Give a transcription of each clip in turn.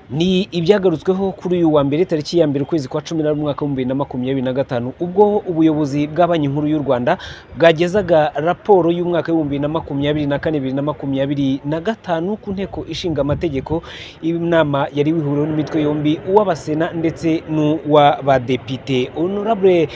Ni ibyagarutsweho kuri uyu wa mbere tariki ya mbere ukwezi kwa 11 mwaka wa 2025 ubwo ubuyobozi bwa Banki Nkuru y'u Rwanda bwagezaga raporo y'umwaka wa 2024-2025 ku nteko ishinga amategeko. Inama yari wihuriweho n'imitwe yombi uw'abasena ndetse n'uw'abadepite. Honorable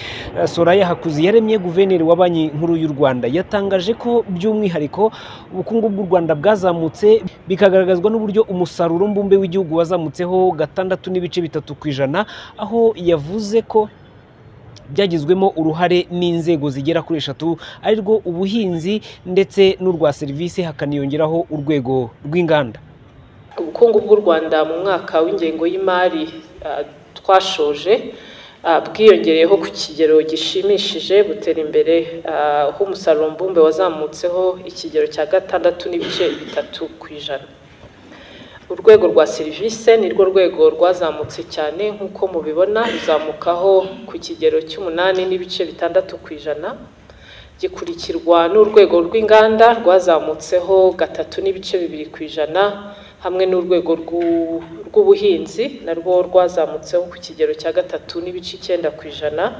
Soraya Hakuziyaremye, guverineri wa Banki Nkuru y'u Rwanda, yatangaje ko by'umwihariko ubukungu bw'u Rwanda bwazamutse bikagaragazwa n'uburyo umusaruro mbumbe w'igihugu wazamutseho 6.3%, aho yavuze ko byagizwemo uruhare n'inzego zigera kuri 3 ari rwo ubuhinzi ndetse n'urwa serivisi, hakaniyongeraho urwego rw'inganda. Ubukungu bw'u Rwanda mu mwaka w'ingengo y'imari twashoje bwiyongereyeho ku kigero gishimishije, butera imbere aho umusaruro mbumbe wazamutseho ikigero cya 6.3%. Urwego rwa serivisi ni rwo rwego rwazamutse cyane nk'uko mubibona, ruzamukaho ku kigero cy'8.6%, gikurikirwa n'urwego rw'inganda rwazamutseho 3.2%, hamwe n'urwego rw'ubuhinzi narwo rwazamutseho ku kigero cya 3.9%,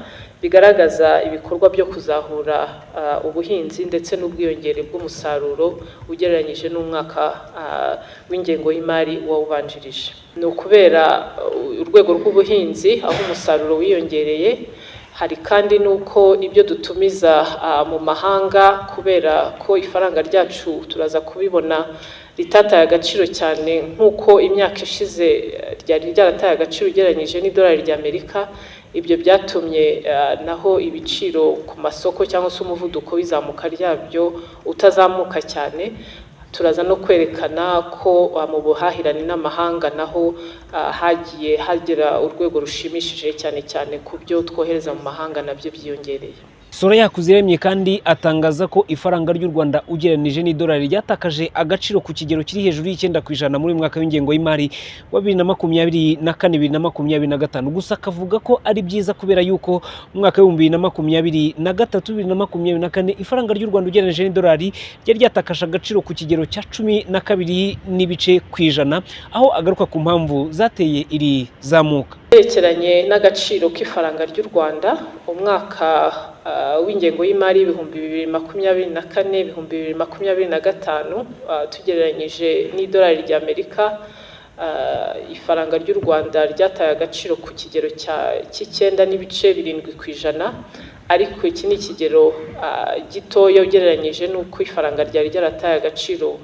bigaragaza ibikorwa byo kuzahura ubuhinzi ndetse n'ubwiyongere bw'umusaruro ugereranyije n'umwaka w'ingengo y'imari wawubanjirije. Ni ukubera urwego rw'ubuhinzi aho umusaruro wiyongereye. Hari kandi nuko ibyo dutumiza mu mahanga, kubera ko ifaranga ryacu turaza kubibona ritataye agaciro cyane nk'uko imyaka ishize ryari ryarataye agaciro ugereranyije n'idolari ry'Amerika. Ibyo byatumye naho ibiciro ku masoko cyangwa se umuvuduko w'izamuka ryabyo utazamuka cyane. Turaza no kwerekana ko mu buhahirane n'amahanga naho hagiye hagera urwego rushimishije cyane cyane ku byo twohereza mu mahanga nabyo byiyongereye. Soraya Hakuziyaremye kandi atangaza ko ifaranga ry'u Rwanda ugereranije n'idolari ryatakaje agaciro ku kigero kiri hejuru y'9% muri mwaka w'ingengo y'imari wa 2024-2025. Gusa akavuga ko ari byiza kubera yuko mu mwaka wa 2023-2024 ifaranga ry'u Rwanda ugereranije n'idolari ryari ryatakaje agaciro ku kigero cya 12.2%, aho agaruka ku mpamvu zateye iri zamuka. Yerekeranye n'agaciro k'ifaranga ry'u Rwanda, umwaka w'ingengo y'imari 2024-2025 tugereranyije n'idolari ry'Amerika, ifaranga ry'u Rwanda ryataye agaciro ku kigero cy'9.7%, ariko iki ni ikigero gitoya ugereranyije n'uko ifaranga ryari ryarataye agaciro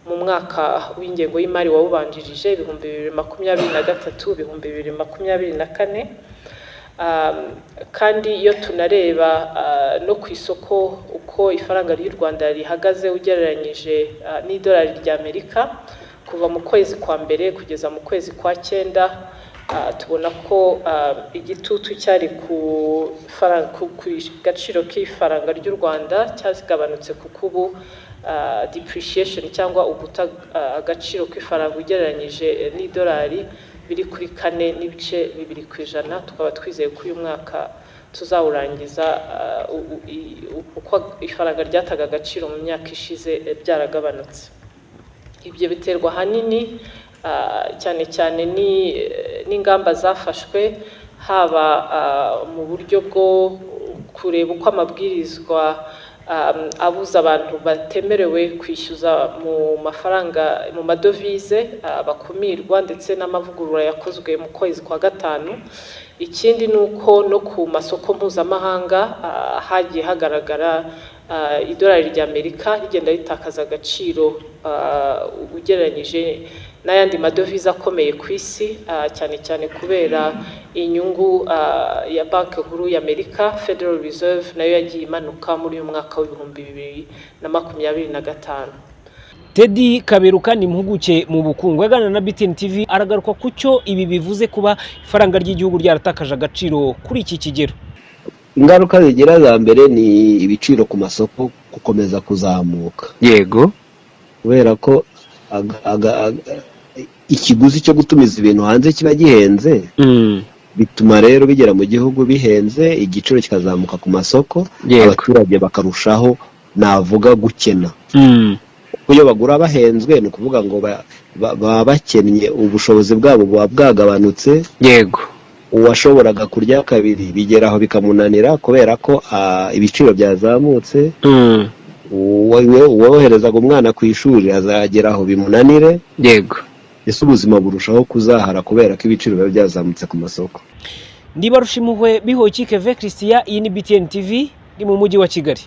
mu mwaka w'ingengo y'imari wawubanjirije 2023-2024. Kandi iyo tunareba no ku isoko uko ifaranga ry'u Rwanda rihagaze ugereranyije n'idolari ry'Amerika, kuva mu kwezi kwa mbere kugeza mu kwezi kwa 9, tubona ko igitutu cyari ku gaciro k'ifaranga ry'u Rwanda cyagabanutse, kuko ubu depreciation cyangwa agaciro k'ifaranga ugereranyije n'idolari biri kuri 4.2%. Tukaba twizeye ko uyu mwaka tuzawurangiza uko ifaranga ryataga agaciro mu myaka ishize byaragabanutse. Ibyo biterwa hanini cyane cyane n'ingamba zafashwe, haba mu buryo bwo kureba uko amabwirizwa abuza abantu batemerewe kwishyuza mu mafaranga mu madovize bakumirwa, ndetse n'amavugurura yakozwe mu kwezi kwa 5. Ikindi nuko no ku masoko mpuzamahanga hagiye hagaragara idolari ry'Amerika rigenda ritakaza agaciro ugereranyije n'ayandi madovize akomeye ku isi, cyane cyane kubera inyungu ya Banki Nkuru y'Amerika, Federal Reserve, nayo yagiye imanuka muri uyu mwaka wa 2025. Teddy Kaberuka ni impuguke mu bukungu, aganira na BTN TV, aragaruka ku cyo ibi bivuze kuba ifaranga ry'igihugu ryaratakaje agaciro kuri iki kigero. Ingaruka zigira za mbere ni ibiciro ku masoko gukomeza kuzamuka. Yego, kubera ko ikiguzi cyo gutumiza ibintu hanze kiba gihenze, bituma rero bigera mu gihugu bihenze, igiciro kikazamuka ku masoko, abaturage bakarushaho navuga gukena. iyo bagura bahenzwe ni ukuvuga ngo baba bakennye, ubushobozi bwabo buba bwagabanutse. yego, uwashoboraga kurya kabiri bigeraho bikamunanira kubera ko ibiciro byazamutse. uwoherezaga umwana ku ishuri azageraho bimunanire. yego, ese ubuzima burushaho kuzahara kubera ko ibiciro biba byazamutse ku masoko. Ndibarushimuhwe Bihoyiki Keve Christian, iyi ni BTN TV, ni mu mujyi wa Kigali.